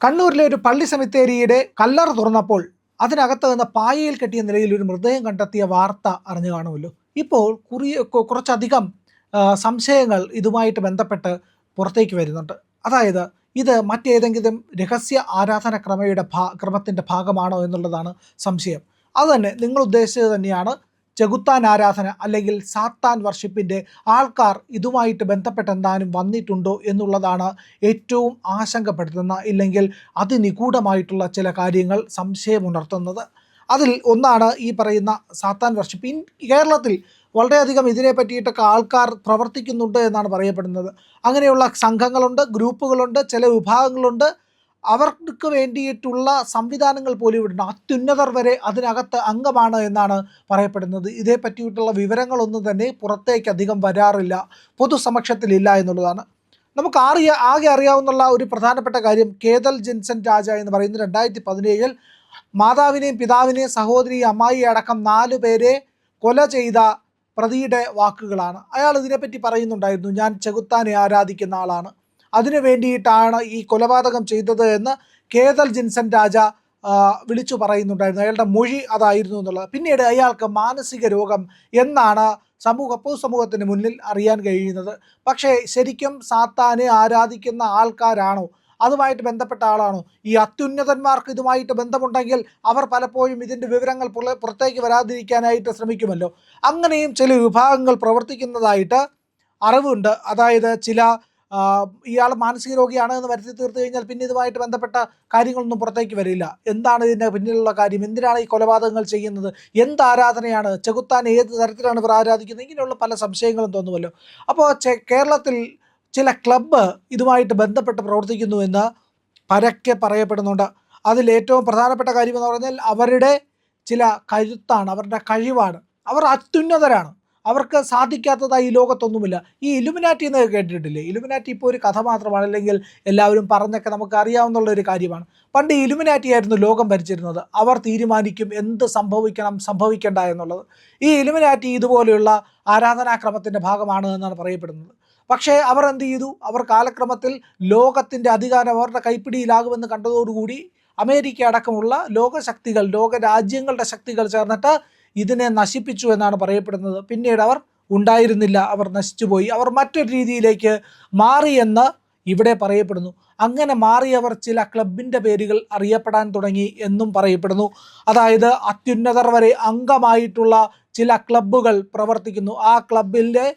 കണ്ണൂരിലെ ഒരു പള്ളി സെമിത്തേരിയുടെ കല്ലറ തുറന്നപ്പോൾ അതിനകത്ത് നിന്ന് പായയിൽ കെട്ടിയ നിലയിൽ ഒരു മൃതദേഹം കണ്ടെത്തിയ വാർത്ത അറിഞ്ഞു കാണുമല്ലോ. ഇപ്പോൾ കുറച്ചധികം സംശയങ്ങൾ ഇതുമായിട്ട് ബന്ധപ്പെട്ട് പുറത്തേക്ക് വരുന്നുണ്ട്. അതായത് ഇത് മറ്റേതെങ്കിലും രഹസ്യ ആരാധന ക്രമത്തിൻ്റെ ഭാഗമാണോ എന്നുള്ളതാണ് സംശയം. അതുതന്നെ നിങ്ങൾ ഉദ്ദേശിച്ചത് തന്നെയാണ്. ചെകുത്താൻ ആരാധന അല്ലെങ്കിൽ സാത്താൻ വർഷിപ്പിൻ്റെ ആൾക്കാർ ഇതുമായിട്ട് ബന്ധപ്പെട്ട് എന്തായാലും വന്നിട്ടുണ്ടോ എന്നുള്ളതാണ് ഏറ്റവും ആശങ്കപ്പെടുത്തുന്ന, ഇല്ലെങ്കിൽ അതിനിഗൂഢമായിട്ടുള്ള ചില കാര്യങ്ങൾ സംശയമുണർത്തുന്നത്. അതിൽ ഒന്നാണ് ഈ പറയുന്ന സാത്താൻ വർഷിപ്പ്. കേരളത്തിൽ വളരെയധികം ഇതിനെ പറ്റിയിട്ടൊക്കെ ആൾക്കാർ പ്രവർത്തിക്കുന്നുണ്ട് എന്നാണ് പറയപ്പെടുന്നത്. അങ്ങനെയുള്ള സംഘങ്ങളുണ്ട്, ഗ്രൂപ്പുകളുണ്ട്, ചില വിഭാഗങ്ങളുണ്ട്. അവർക്ക് വേണ്ടിയിട്ടുള്ള സംവിധാനങ്ങൾ പോലും ഇവിടെ അത്യുന്നതർ വരെ അതിനകത്ത് അംഗമാണ് എന്നാണ് പറയപ്പെടുന്നത്. ഇതേ പറ്റിയിട്ടുള്ള വിവരങ്ങളൊന്നും തന്നെ പുറത്തേക്ക് അധികം വരാറില്ല, പൊതുസമക്ഷത്തിലില്ല എന്നുള്ളതാണ്. നമുക്ക് ആകെ അറിയാവുന്ന ഒരു പ്രധാനപ്പെട്ട കാര്യം കേതൽ ജിൻസൺ രാജ എന്ന് പറയുന്നത് 2017 മാതാവിനെയും പിതാവിനെയും സഹോദരി അമ്മായി അടക്കം 4 പേരെ കൊല ചെയ്ത പ്രതിയുടെ വാക്കുകളാണ്. അയാൾ ഇതിനെപ്പറ്റി പറയുന്നുണ്ടായിരുന്നു, ഞാൻ ചെകുത്താനെ ആരാധിക്കുന്ന ആളാണ്, അതിനു വേണ്ടിയിട്ടാണ് ഈ കൊലപാതകം ചെയ്തത് എന്ന് കേതൽ ജിൻസൺ രാജ വിളിച്ചു പറയുന്നുണ്ടായിരുന്നു. അയാളുടെ മൊഴി അതായിരുന്നു എന്നുള്ളത്. പിന്നീട് അയാൾക്ക് മാനസിക രോഗം എന്നാണ് പൊതുസമൂഹത്തിന് മുന്നിൽ അറിയാൻ കഴിയുന്നത്. പക്ഷേ ശരിക്കും സാത്താനെ ആരാധിക്കുന്ന ആൾക്കാരാണോ, അതുമായിട്ട് ബന്ധപ്പെട്ട ആളാണോ? ഈ അത്യുന്നതന്മാർക്ക് ഇതുമായിട്ട് ബന്ധമുണ്ടെങ്കിൽ അവർ പലപ്പോഴും ഇതിൻ്റെ വിവരങ്ങൾ പുറത്തേക്ക് വരാതിരിക്കാനായിട്ട് ശ്രമിക്കുമല്ലോ. അങ്ങനെയും ചില വിഭാഗങ്ങൾ പ്രവർത്തിക്കുന്നതായിട്ട് അറിവുണ്ട്. അതായത് ഇയാൾ മാനസിക രോഗിയാണ് എന്ന് വരുത്തി തീർത്തു കഴിഞ്ഞാൽ പിന്നെ ഇതുമായിട്ട് ബന്ധപ്പെട്ട കാര്യങ്ങളൊന്നും പുറത്തേക്ക് വരില്ല. എന്താണ് ഇതിൻ്റെ പിന്നിലുള്ള കാര്യം, എന്തിനാണ് ഈ കൊലപാതകങ്ങൾ ചെയ്യുന്നത്, എന്ത് ആരാധനയാണ്, ചെകുത്താൻ ഏത് തരത്തിലാണ് ഇവർ ആരാധിക്കുന്നത്, ഇങ്ങനെയുള്ള പല സംശയങ്ങളും തോന്നുമല്ലോ. അപ്പോൾ കേരളത്തിൽ ചില ക്ലബ്ബ് ഇതുമായിട്ട് ബന്ധപ്പെട്ട് പ്രവർത്തിക്കുന്നുവെന്ന് പരക്കെ പറയപ്പെടുന്നുണ്ട്. അതിൽ ഏറ്റവും പ്രധാനപ്പെട്ട കാര്യമെന്ന് പറഞ്ഞാൽ അവരുടെ ചില കരുത്താണ്, അവരുടെ കഴിവാണ്. അവർ അത്യുന്നതരാണ്, അവർക്ക് സാധിക്കാത്തതായി ഈ ലോകത്തൊന്നുമില്ല. ഈ ഇലുമിനാറ്റി എന്ന് കേട്ടിട്ടില്ലേ? ഇലുമിനാറ്റി ഇപ്പോൾ ഒരു കഥ മാത്രമാണ്, അല്ലെങ്കിൽ എല്ലാവരും പറഞ്ഞൊക്കെ നമുക്ക് അറിയാവുന്ന ഒരു കാര്യമാണ്. പണ്ട് ഈ ഇലുമിനാറ്റി ആയിരുന്നു ലോകം ഭരിച്ചിരുന്നത്. അവർ തീരുമാനിക്കും എന്ത് സംഭവിക്കണം സംഭവിക്കേണ്ട എന്നുള്ളത്. ഈ ഇലുമിനാറ്റി ഇതുപോലെയുള്ള ആരാധനാക്രമത്തിൻ്റെ ഭാഗമാണ് എന്നാണ് പറയപ്പെടുന്നത്. പക്ഷേ അവർ എന്ത് ചെയ്തു? അവർ കാലക്രമത്തിൽ ലോകത്തിൻ്റെ അധികാരം അവരുടെ കൈപ്പിടിയിലാകുമെന്ന് കണ്ടതോടുകൂടി അമേരിക്ക അടക്കമുള്ള ലോകരാജ്യങ്ങളുടെ ശക്തികൾ ചേർന്നിട്ട് ഇതിനെ നശിപ്പിച്ചു എന്നാണ് പറയപ്പെടുന്നത്. പിന്നീട് അവർ ഉണ്ടായിരുന്നില്ല, അവർ നശിച്ചുപോയി, അവർ മറ്റൊരു രീതിയിലേക്ക് മാറിയെന്ന് ഇവിടെ പറയപ്പെടുന്നു. അങ്ങനെ മാറിയവർ ചില ക്ലബിൻ്റെ പേരുകൾ അറിയപ്പെടാൻ തുടങ്ങി എന്നും പറയപ്പെടുന്നു. അതായത് അത്യുന്നതർ വരെ അംഗമായിട്ടുള്ള ചില ക്ലബ്ബുകൾ പ്രവർത്തിക്കുന്നു. ആ ക്ലബിൻ്റെ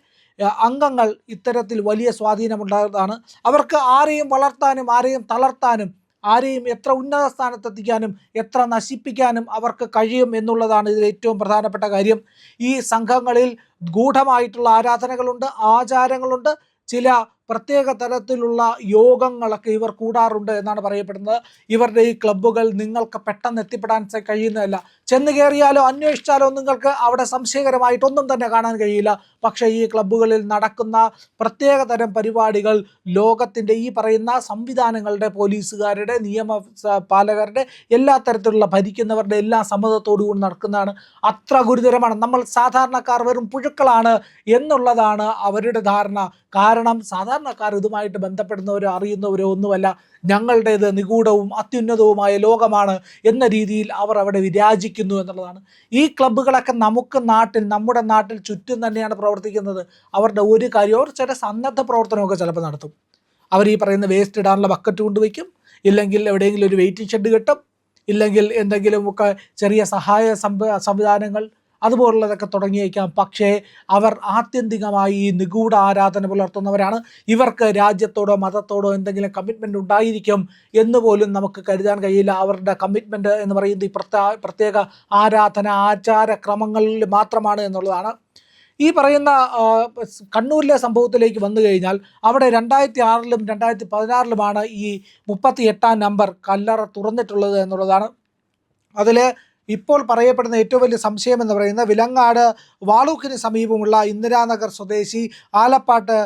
അംഗങ്ങൾ ഇത്തരത്തിൽ വലിയ സ്വാധീനമുണ്ടായതാണ്. അവർക്ക് ആരെയും വളർത്താനും ആരെയും തളർത്താനും ആരെയും എത്ര ഉന്നത സ്ഥാനത്തെത്തിക്കാനും എത്ര നശിപ്പിക്കാനും അവർക്ക് കഴിയും എന്നുള്ളതാണ് ഇതിൽ ഏറ്റവും പ്രധാനപ്പെട്ട കാര്യം. ഈ സംഘങ്ങളിൽ ഗൂഢമായിട്ടുള്ള ആരാധനകളുണ്ട്, ആചാരങ്ങളുണ്ട്, ചില പ്രത്യേക തരത്തിലുള്ള യോഗങ്ങളൊക്കെ ഇവർ കൂടാറുണ്ട് എന്നാണ് പറയപ്പെടുന്നത്. ഇവരുടെ ഈ ക്ലബ്ബുകൾ നിങ്ങൾക്ക് പെട്ടെന്ന് എത്തിപ്പെടാൻ കഴിയുന്നതല്ല. ചെന്ന് കയറിയാലോ അന്വേഷിച്ചാലോ നിങ്ങൾക്ക് അവിടെ സംശയകരമായിട്ടൊന്നും തന്നെ കാണാൻ കഴിയില്ല. പക്ഷേ ഈ ക്ലബ്ബുകളിൽ നടക്കുന്ന പ്രത്യേക തരം പരിപാടികൾ ലോകത്തിൻ്റെ ഈ പറയുന്ന സംവിധാനങ്ങളുടെ, പോലീസുകാരുടെ, നിയമപാലകരുടെ, എല്ലാ തരത്തിലുള്ള ഭരിക്കുന്നവരുടെ എല്ലാ സമ്മതത്തോടു കൂടി നടക്കുന്നതാണ്. അത്ര ഗുരുതരമാണ്. നമ്മൾ സാധാരണക്കാർ വെറും പുഴുക്കളാണ് എന്നുള്ളതാണ് അവരുടെ ധാരണ. കാരണം സാധാരണക്കാർ ഇതുമായിട്ട് ബന്ധപ്പെടുന്നവരോ അറിയുന്നവരോ ഒന്നുമല്ല. ഞങ്ങളുടേത് നിഗൂഢവും അത്യുന്നതവുമായ ലോകമാണ് എന്ന രീതിയിൽ അവർ അവിടെ വിരാജിക്കുന്നു എന്നുള്ളതാണ്. ഈ ക്ലബ്ബുകളൊക്കെ നമ്മുടെ നാട്ടിൽ ചുറ്റും തന്നെയാണ് പ്രവർത്തിക്കുന്നത്. അവരുടെ ഒരു കാര്യം, അവർ ചില സന്നദ്ധ പ്രവർത്തനമൊക്കെ ചിലപ്പോൾ നടത്തും. അവർ ഈ പറയുന്ന വേസ്റ്റ് ഇടാനുള്ള ബക്കറ്റ് കൊണ്ടുവയ്ക്കും, ഇല്ലെങ്കിൽ എവിടെയെങ്കിലും ഒരു വെയിറ്റിംഗ് ഷെഡ് കെട്ടും, ഇല്ലെങ്കിൽ എന്തെങ്കിലുമൊക്കെ ചെറിയ സഹായ സംവിധാനങ്ങൾ അതുപോലുള്ളതൊക്കെ തുടങ്ങിയേക്കാം. പക്ഷേ അവർ ആത്യന്തികമായി ഈ നിഗൂഢ ആരാധന പുലർത്തുന്നവരാണ്. ഇവർക്ക് രാജ്യത്തോടോ മതത്തോടോ എന്തെങ്കിലും കമ്മിറ്റ്മെൻ്റ് ഉണ്ടായിരിക്കും എന്ന് പോലും നമുക്ക് കരുതാൻ കഴിയില്ല. അവരുടെ കമ്മിറ്റ്മെൻറ്റ് എന്ന് പറയുന്നത് ഈ പ്രത്യേക ആചാരക്രമങ്ങളിൽ മാത്രമാണ് എന്നുള്ളതാണ്. ഈ പറയുന്ന കണ്ണൂരിലെ സംഭവത്തിലേക്ക് വന്നു കഴിഞ്ഞാൽ അവിടെ 2006-ലും 2016-ലുമാണ് ഈ 38-ാം നമ്പർ കല്ലറ തുറന്നിട്ടുള്ളത് എന്നുള്ളതാണ്. അതിൽ ഇപ്പോൾ പറയപ്പെടുന്ന ഏറ്റവും വലിയ സംശയം എന്ന് പറയുന്നത് വിലങ്ങാട് വാളൂക്കിന് സമീപമുള്ള ഇന്ദിരാനഗർ സ്വദേശി ആലപ്പാട്ട്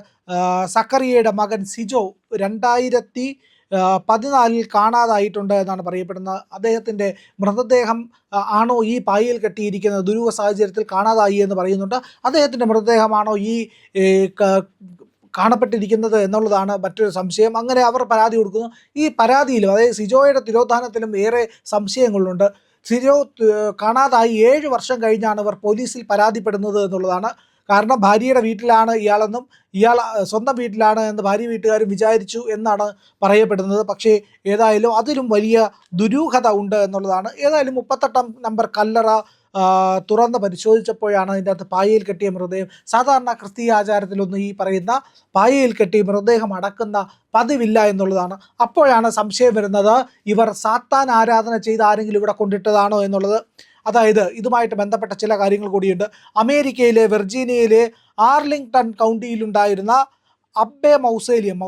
സക്കറിയയുടെ മകൻ സിജോ 2014 കാണാതായിട്ടുണ്ട് എന്നാണ് പറയപ്പെടുന്നത്. അദ്ദേഹത്തിൻ്റെ മൃതദേഹം ആണോ ഈ പായയിൽ കെട്ടിയിരിക്കുന്നത്, ദുരൂഹ സാഹചര്യത്തിൽ കാണാതായി എന്ന് പറയുന്നുണ്ട്. അദ്ദേഹത്തിൻ്റെ മൃതദേഹമാണോ ഈ കാണപ്പെട്ടിരിക്കുന്നത് എന്നുള്ളതാണ് മറ്റൊരു സംശയം. അങ്ങനെ അവർ പരാതി കൊടുക്കുന്നു. ഈ പരാതിയിലും, അതായത് സിജോയുടെ തിരോധാനത്തിലും ഏറെ സംശയങ്ങളുണ്ട്. സിജോ കാണാതായി 7 വർഷം കഴിഞ്ഞാണ് ഇവർ പോലീസിൽ പരാതിപ്പെടുന്നത് എന്നുള്ളതാണ്. കാരണം ഭാര്യയുടെ വീട്ടിലാണ് ഇയാളെന്നും ഇയാൾ സ്വന്തം വീട്ടിലാണ് എന്ന് ഭാര്യ വീട്ടുകാരും വിചാരിച്ചു എന്നാണ് പറയപ്പെടുന്നത്. പക്ഷേ ഏതായാലും അതിലും വലിയ ദുരൂഹത ഉണ്ട് എന്നുള്ളതാണ്. ഏതായാലും 38 നമ്പർ കല്ലറ തുറന്ന് പരിശോധിച്ചപ്പോഴാണ് അതിൻ്റെ അകത്ത് പായയിൽ കെട്ടിയ മൃതദേഹം. സാധാരണ ക്രിസ്തീയ ആചാരത്തിലൊന്നും ഈ പറയുന്ന പായയിൽ കെട്ടി മൃതദേഹം അടക്കുന്ന പതിവില്ല എന്നുള്ളതാണ്. അപ്പോഴാണ് സംശയം വരുന്നത്, ഇവർ സാത്താൻ ആരാധന ചെയ്ത് ആരെങ്കിലും ഇവിടെ കൊണ്ടിട്ടതാണോ എന്നുള്ളത്. അതായത് ഇതുമായിട്ട് ബന്ധപ്പെട്ട ചില കാര്യങ്ങൾ കൂടിയുണ്ട്. അമേരിക്കയിലെ വെർജീനിയയിലെ ആർലിംഗ്ടൺ കൗണ്ടിയിലുണ്ടായിരുന്ന അബ്ബെ മൗസേലിയം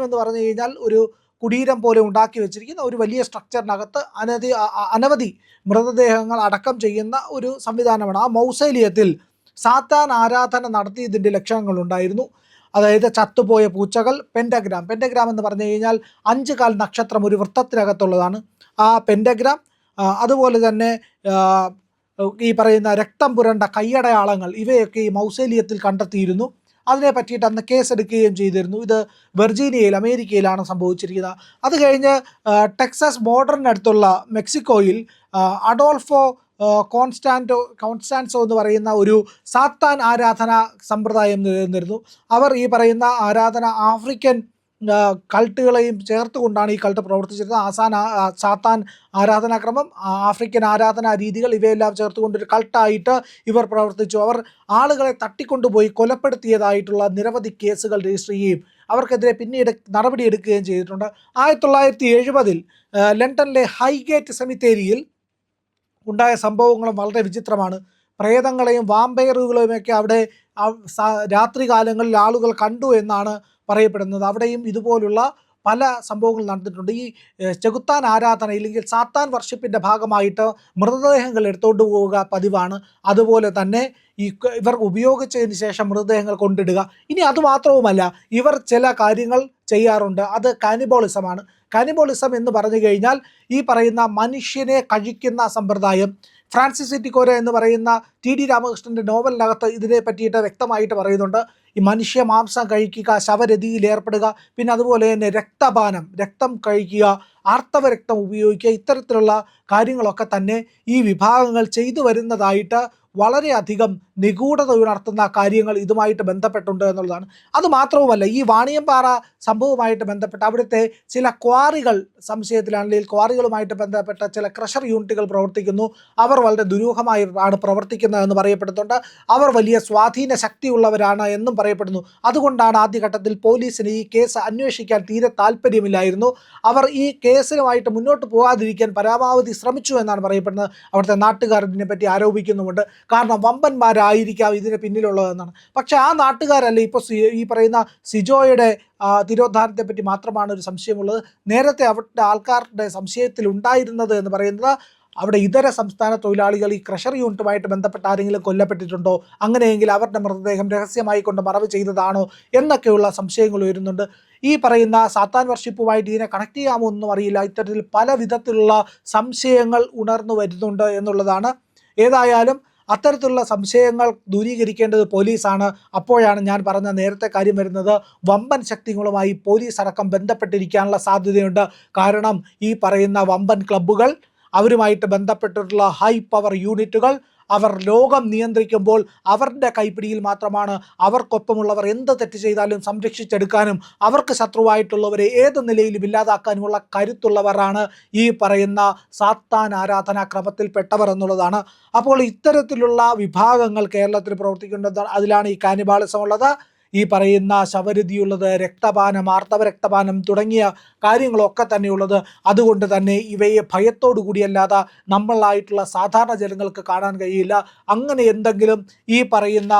എന്ന് പറഞ്ഞു കഴിഞ്ഞാൽ ഒരു കുടീരം പോലെ ഉണ്ടാക്കി വെച്ചിരിക്കുന്ന ഒരു വലിയ സ്ട്രക്ചറിനകത്ത് അനവധി മൃതദേഹങ്ങൾ അടക്കം ചെയ്യുന്ന ഒരു സംവിധാനമാണ്. ആ മൗസേലിയത്തിൽ സാത്താൻ ആരാധന നടത്തിയതിൻ്റെ ലക്ഷണങ്ങളുണ്ടായിരുന്നു. അതായത് ചത്തുപോയ പൂച്ചകൾ, പെൻഡഗ്രാം എന്ന് പറഞ്ഞു കഴിഞ്ഞാൽ 5 കാൽ നക്ഷത്രം ഒരു വൃത്തത്തിനകത്തുള്ളതാണ് ആ പെൻഡഗ്രാം. അതുപോലെ തന്നെ ഈ പറയുന്ന രക്തം പുരണ്ട കൈയടയാളങ്ങൾ, ഇവയൊക്കെ ഈ മൗസേലിയത്തിൽ കണ്ടെത്തിയിരുന്നു. അതിനെ പറ്റിയിട്ട് അന്ന് കേസെടുക്കുകയും ചെയ്തിരുന്നു. ഇത് വെർജീനിയയിൽ, അമേരിക്കയിലാണ് സംഭവിച്ചിരിക്കുന്നത്. അത് കഴിഞ്ഞ് ടെക്സസ് ബോർഡറിനടുത്തുള്ള മെക്സിക്കോയിൽ അഡോൾഫോ കോൺസ്റ്റാൻസോ എന്ന് പറയുന്ന ഒരു സാത്താൻ ആരാധന സമ്പ്രദായം നിലനിന്നിരുന്നു. അവർ ഈ പറയുന്ന ആരാധന ആഫ്രിക്കൻ കൾട്ടുകളെയും ചേർത്തുകൊണ്ടാണ് ഈ കൾട്ട് പ്രവർത്തിച്ചിരുന്നത്. സാത്താൻ ആരാധനാക്രമം, ആഫ്രിക്കൻ ആരാധനാ രീതികൾ, ഇവയെല്ലാം ചേർത്തുകൊണ്ടൊരു കൾട്ടായിട്ട് ഇവർ പ്രവർത്തിച്ചു. അവർ ആളുകളെ തട്ടിക്കൊണ്ടുപോയി കൊലപ്പെടുത്തിയതായിട്ടുള്ള നിരവധി കേസുകൾ രജിസ്റ്റർ ചെയ്യുകയും അവർക്കെതിരെ പിന്നീട് നടപടിയെടുക്കുകയും ചെയ്തിട്ടുണ്ട്. 1970 ലണ്ടനിലെ ഹൈഗേറ്റ് സെമിത്തേരിയിൽ ഉണ്ടായ സംഭവങ്ങളും വളരെ വിചിത്രമാണ്. പ്രേതങ്ങളെയും വാമ്പയറുകളെയുമൊക്കെ അവിടെ രാത്രി കാലങ്ങളിൽ ആളുകൾ കണ്ടു എന്നാണ് പറയപ്പെടുന്നത്. അവിടെയും ഇതുപോലുള്ള പല സംഭവങ്ങൾ നടന്നിട്ടുണ്ട്. ഈ ചെകുത്താൻ ആരാധന ഇല്ലെങ്കിൽ സാത്താൻ വർഷിപ്പിൻ്റെ ഭാഗമായിട്ട് മൃതദേഹങ്ങൾ എടുത്തുകൊണ്ട് പോവുക പതിവാണ്. അതുപോലെ തന്നെ ഇവർ ഉപയോഗിച്ചതിന് ശേഷം മൃതദേഹങ്ങൾ കൊണ്ടിടുക. ഇനി അതുമാത്രവുമല്ല, ഇവർ ചില കാര്യങ്ങൾ ചെയ്യാറുണ്ട്. അത് കാനിബോളിസമാണ്. കാനിബോളിസം എന്ന് പറഞ്ഞു കഴിഞ്ഞാൽ ഈ പറയുന്ന മനുഷ്യനെ കഴിക്കുന്ന സമ്പ്രദായം. ഫ്രാൻസിസ് ടിക്കോര എന്ന് പറയുന്ന ടി.ഡി. രാമകൃഷ്ണൻ്റെ നോവലിനകത്ത് ഇതിനെ പറ്റിയിട്ട് വ്യക്തമായിട്ട് പറയുന്നുണ്ട്. ഈ മനുഷ്യ മാംസം കഴിക്കുക, ശവരതിയിൽ ഏർപ്പെടുക, പിന്നെ അതുപോലെ തന്നെ രക്തം കഴിക്കുക, ആർത്തവ രക്തം ഉപയോഗിക്കുക, ഇത്തരത്തിലുള്ള കാര്യങ്ങളൊക്കെ തന്നെ ഈ വിഭാഗങ്ങൾ ചെയ്തു വരുന്നതായിട്ട് വളരെയധികം നിഗൂഢത ഉണർത്തുന്ന കാര്യങ്ങൾ ഇതുമായിട്ട് ബന്ധപ്പെട്ടുണ്ട് എന്നുള്ളതാണ്. അതുമാത്രവുമല്ല, ഈ വാണിയമ്പാറ സംഭവവുമായിട്ട് ബന്ധപ്പെട്ട് അവിടുത്തെ ചില ക്വാറികൾ സംശയത്തിലാണെങ്കിൽ ക്വാറികളുമായിട്ട് ബന്ധപ്പെട്ട ചില ക്രഷർ യൂണിറ്റുകൾ പ്രവർത്തിക്കുന്നു. അവർ വളരെ ദുരൂഹമായിട്ടാണ് പ്രവർത്തിക്കുന്നതെന്ന് പറയപ്പെടുന്നുണ്ട്. അവർ വലിയ സ്വാധീന ശക്തിയുള്ളവരാണ് എന്നും പറയപ്പെടുന്നു. അതുകൊണ്ടാണ് ആദ്യഘട്ടത്തിൽ പോലീസിന് ഈ കേസ് അന്വേഷിക്കാൻ തീരെ താല്പര്യമില്ലായിരുന്നു. അവർ ഈ കേസിനുമായിട്ട് മുന്നോട്ട് പോകാതിരിക്കാൻ പരമാവധി ശ്രമിച്ചു എന്നാണ് പറയപ്പെടുന്നത്. അവിടുത്തെ നാട്ടുകാർ ഇതിനെപ്പറ്റി ആരോപിക്കുന്നുമുണ്ട്. കാരണം വമ്പന്മാരായിരിക്കാം ഇതിന് പിന്നിലുള്ളതെന്നാണ്. പക്ഷെ ആ നാട്ടുകാരല്ല ഇപ്പോൾ ഈ പറയുന്ന സിജോയുടെ തിരോധാനത്തെ പറ്റി മാത്രമാണ് ഒരു സംശയമുള്ളത്. നേരത്തെ അവിടുത്തെ ആൾക്കാരുടെ സംശയത്തിൽ ഉണ്ടായിരുന്നത് എന്ന് പറയുന്നത് അവിടെ ഇതര സംസ്ഥാന തൊഴിലാളികൾ ഈ ക്രഷർ യൂണിറ്റുമായിട്ട് ബന്ധപ്പെട്ട ആരെങ്കിലും കൊല്ലപ്പെട്ടിട്ടുണ്ടോ, അങ്ങനെയെങ്കിൽ അവരുടെ മൃതദേഹം രഹസ്യമായി കൊണ്ട് മറവ് ചെയ്തതാണോ എന്നൊക്കെയുള്ള സംശയങ്ങൾ ഉയരുന്നുണ്ട്. ഈ പറയുന്ന സാത്താൻ വർഷിപ്പുമായിട്ട് ഇതിനെ കണക്ട് ചെയ്യാമോ ഒന്നും അറിയില്ല. ഇത്തരത്തിൽ പല വിധത്തിലുള്ള സംശയങ്ങൾ ഉണർന്നു വരുന്നുണ്ട് എന്നുള്ളതാണ്. ഏതായാലും അത്തരത്തിലുള്ള സംശയങ്ങൾ ദൂരീകരിക്കേണ്ടത് പോലീസാണ്. അപ്പോഴാണ് ഞാൻ പറഞ്ഞ നേരത്തെ കാര്യം വരുന്നത്, വമ്പൻ ശക്തികളുമായി പോലീസ് അടക്കം ബന്ധപ്പെട്ടിരിക്കാനുള്ള സാധ്യതയുണ്ട്. കാരണം ഈ പറയുന്ന വമ്പൻ ക്ലബ്ബുകൾ, അവരുമായിട്ട് ബന്ധപ്പെട്ടിട്ടുള്ള ഹൈ പവർ യൂണിറ്റുകൾ, അവർ ലോകം നിയന്ത്രിക്കുമ്പോൾ അവരുടെ കൈപ്പിടിയിൽ മാത്രമാണ്. അവർക്കൊപ്പമുള്ളവർ എന്ത് തെറ്റ് ചെയ്താലും സംരക്ഷിച്ചെടുക്കാനും അവർക്ക് ശത്രുവായിട്ടുള്ളവരെ ഏത് നിലയിലും ഇല്ലാതാക്കാനുമുള്ള കരുത്തുള്ളവരാണ് ഈ പറയുന്ന സാത്താൻ ആരാധനാക്രമത്തിൽപ്പെട്ടവർ എന്നുള്ളതാണ്. അപ്പോൾ ഇത്തരത്തിലുള്ള വിഭാഗങ്ങൾ കേരളത്തിൽ പ്രവർത്തിക്കേണ്ടത്. അതിലാണ് ഈ കാനിബാളിസം ഉള്ളത്, ഈ പറയുന്ന ശവരതിയുള്ളത്, രക്തപാനം, ആർത്തവ രക്തപാനം തുടങ്ങിയ കാര്യങ്ങളൊക്കെ തന്നെയുള്ളത്. അതുകൊണ്ട് തന്നെ ഇവയെ ഭയത്തോടു കൂടിയല്ലാതെ നമ്മളായിട്ടുള്ള സാധാരണ ജനങ്ങൾക്ക് കാണാൻ കഴിയില്ല. അങ്ങനെ എന്തെങ്കിലും ഈ പറയുന്ന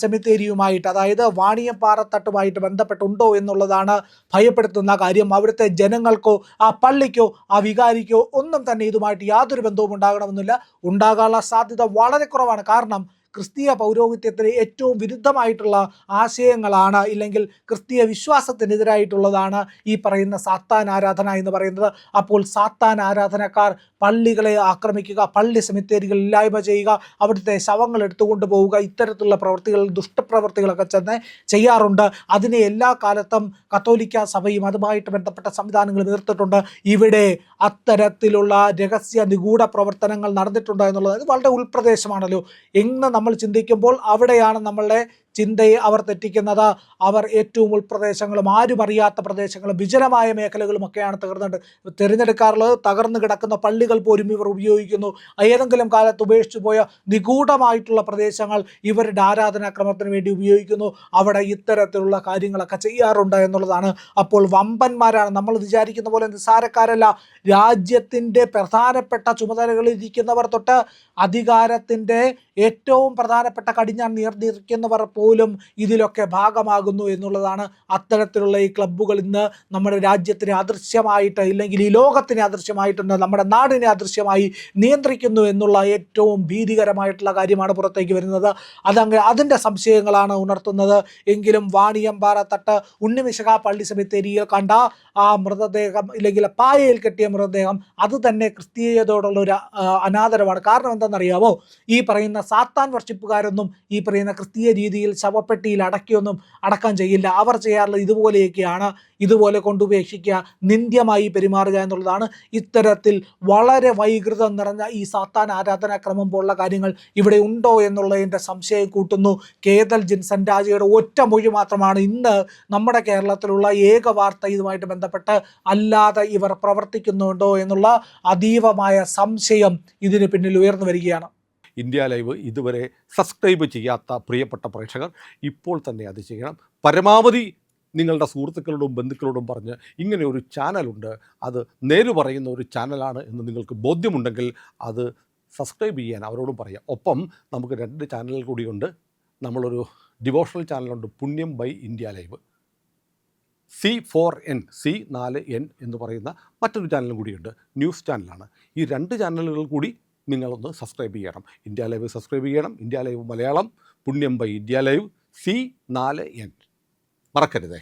സെമിത്തേരിയുമായിട്ട്, അതായത് വാണിയമ്പാറത്തട്ടുമായിട്ട് ബന്ധപ്പെട്ടുണ്ടോ എന്നുള്ളതാണ് ഭയപ്പെടുത്തുന്ന കാര്യം. അവിടുത്തെ ജനങ്ങൾക്കോ ആ പള്ളിക്കോ ആ വികാരിക്കോ ഒന്നും തന്നെ ഇതുമായിട്ട് യാതൊരു ബന്ധവും ഉണ്ടാകണമെന്നില്ല. ഉണ്ടാകാനുള്ള സാധ്യത വളരെ കുറവാണ്. കാരണം ക്രിസ്തീയ പൗരോഹിത്യത്തിന് ഏറ്റവും വിരുദ്ധമായിട്ടുള്ള ആശയങ്ങളാണ്, ഇല്ലെങ്കിൽ ക്രിസ്തീയ വിശ്വാസത്തിനെതിരായിട്ടുള്ളതാണ് ഈ പറയുന്ന സാത്താൻ ആരാധന എന്ന് പറയുന്നത്. അപ്പോൾ സാത്താൻ ആരാധനക്കാർ പള്ളികളെ ആക്രമിക്കുക, പള്ളി സെമിത്തേരികൾ ഇല്ലായ്മ ചെയ്യുക, അവിടുത്തെ ശവങ്ങൾ എടുത്തുകൊണ്ട് പോവുക, ഇത്തരത്തിലുള്ള പ്രവൃത്തികൾ, ദുഷ്ടപ്രവൃത്തികളൊക്കെ ചെന്ന് ചെയ്യാറുണ്ട്. അതിനെ എല്ലാ കാലത്തും കത്തോലിക്ക സഭയും അതുമായിട്ട് ബന്ധപ്പെട്ട സംവിധാനങ്ങൾ എതിർത്തിട്ടുണ്ട്. ഇവിടെ അത്തരത്തിലുള്ള രഹസ്യ നിഗൂഢ പ്രവർത്തനങ്ങൾ നടന്നിട്ടുണ്ട് എന്നുള്ളത് വളരെ ഉൾപ്രദേശമാണല്ലോ എന്ന് നമ്മൾ ചിന്തിക്കുമ്പോൾ അവിടെയാണ് നമ്മളുടെ ചിന്തയെ അവർ തെറ്റിക്കുന്നത്. അവർ ഏറ്റവും ഉൾപ്രദേശങ്ങളും ആരും അറിയാത്ത പ്രദേശങ്ങളും വിജനമായ മേഖലകളുമൊക്കെയാണ് തിരഞ്ഞെടുക്കാറുള്ളത്. തകർന്നു കിടക്കുന്ന പള്ളികൾ പോലും ഇവർ ഉപയോഗിക്കുന്നു. ഏതെങ്കിലും കാലത്ത് ഉപേക്ഷിച്ചു പോയ നിഗൂഢമായിട്ടുള്ള പ്രദേശങ്ങൾ ഇവരുടെ ആരാധനാക്രമത്തിന് വേണ്ടി ഉപയോഗിക്കുന്നു. അവിടെ ഇത്തരത്തിലുള്ള കാര്യങ്ങളൊക്കെ ചെയ്യാറുണ്ട് എന്നുള്ളതാണ്. അപ്പോൾ വമ്പന്മാരാണ്, നമ്മൾ വിചാരിക്കുന്ന പോലെ നിസ്സാരക്കാരല്ല. രാജ്യത്തിൻ്റെ പ്രധാനപ്പെട്ട ചുമതലകളിൽ ഇരിക്കുന്നവർ തൊട്ട് അധികാരത്തിൻ്റെ ഏറ്റവും പ്രധാനപ്പെട്ട കടിഞ്ഞാൺ നീർന്നിരിക്കുന്നവർ പോലും ഇതിലൊക്കെ ഭാഗമാകുന്നു എന്നുള്ളതാണ്. അത്തരത്തിലുള്ള ഈ ക്ലബ്ബുകൾ ഇന്ന് നമ്മുടെ രാജ്യത്തിന് അദൃശ്യമായിട്ട്, ഇല്ലെങ്കിൽ ഈ ലോകത്തിന് അദൃശ്യമായിട്ടുണ്ട്, നമ്മുടെ നാടിനെ അദൃശ്യമായി നിയന്ത്രിക്കുന്നു എന്നുള്ള ഏറ്റവും ഭീതികരമായിട്ടുള്ള കാര്യമാണ് പുറത്തേക്ക് വരുന്നത്. അതിൻ്റെ സംശയങ്ങളാണ് ഉണർത്തുന്നത്. എങ്കിലും വാണിയമ്പാറ തട്ട് ഉണ്ണിമിശിഹ പള്ളി സെമിത്തേരിയിൽ കണ്ട ആ മൃതദേഹം, ഇല്ലെങ്കിൽ പായയിൽ കെട്ടിയ മൃതദേഹം, അത് തന്നെ ക്രിസ്തീയതയോടുള്ള ഒരു അനാദരവാണ്. കാരണം എന്താണെന്നറിയാമോ? ഈ പറയുന്ന സാത്താൻ വർഷിപ്പുകാരൊന്നും ഈ പറയുന്ന ക്രിസ്തീയ രീതിയിൽ ശവപ്പെട്ടിയിൽ അടക്കിയൊന്നും അടക്കം ചെയ്യില്ല. അവർ ചെയ്യാറുള്ളത് ഇതുപോലെയൊക്കെയാണ്. ഇതുപോലെ കൊണ്ടുപേക്ഷിക്കുക, നിന്ദ്യമായി പെരുമാറുക എന്നുള്ളതാണ്. ഇത്തരത്തിൽ വളരെ വൈകൃതം നിറഞ്ഞ ഈ സാത്താൻ ആരാധനാക്രമം പോലുള്ള കാര്യങ്ങൾ ഇവിടെ ഉണ്ടോ എന്നുള്ളതിൻ്റെ സംശയം കൂട്ടുന്നു. കേതൽ ജിൻസൺ രാജയുടെ ഒറ്റ മൊഴി മാത്രമാണ് ഇന്ന് നമ്മുടെ കേരളത്തിലുള്ള ഏക വാർത്ത ഇതുമായിട്ട് ബന്ധപ്പെട്ട്. അല്ലാതെ ഇവർ പ്രവർത്തിക്കുന്നുണ്ടോ എന്നുള്ള അതീവമായ സംശയം ഇതിന് പിന്നിൽ ഉയർന്നു വരികയാണ്. ഇന്ത്യ ലൈവ് ഇതുവരെ സബ്സ്ക്രൈബ് ചെയ്യാത്ത പ്രിയപ്പെട്ട പ്രേക്ഷകർ ഇപ്പോൾ തന്നെ അത് ചെയ്യണം. പരമാവധി നിങ്ങളുടെ സുഹൃത്തുക്കളോടും ബന്ധുക്കളോടും പറഞ്ഞ് ഇങ്ങനെ ഒരു ചാനലുണ്ട്, അത് നേര് പറയുന്ന ഒരു ചാനലാണ് എന്ന് നിങ്ങൾക്ക് ബോധ്യമുണ്ടെങ്കിൽ അത് സബ്സ്ക്രൈബ് ചെയ്യാൻ അവരോടും പറയാം. ഒപ്പം നമുക്ക് 2 ചാനലുകൾ കൂടിയുണ്ട്. നമ്മളൊരു ഡിവോഷണൽ ചാനലുണ്ട്, പുണ്യം by India live. C4N C4N എന്ന് പറയുന്ന മറ്റൊരു ചാനലും കൂടിയുണ്ട്, ന്യൂസ് ചാനലാണ്. ഈ 2 ചാനലുകൾ കൂടി നിങ്ങളൊന്ന് സബ്സ്ക്രൈബ് ചെയ്യണം. ഇന്ത്യ ലൈവ് സബ്സ്ക്രൈബ് ചെയ്യണം. ഇന്ത്യ ലൈവ് മലയാളം, പുണ്യം ബൈ ഇന്ത്യ ലൈവ്, C4N മറക്കരുതേ.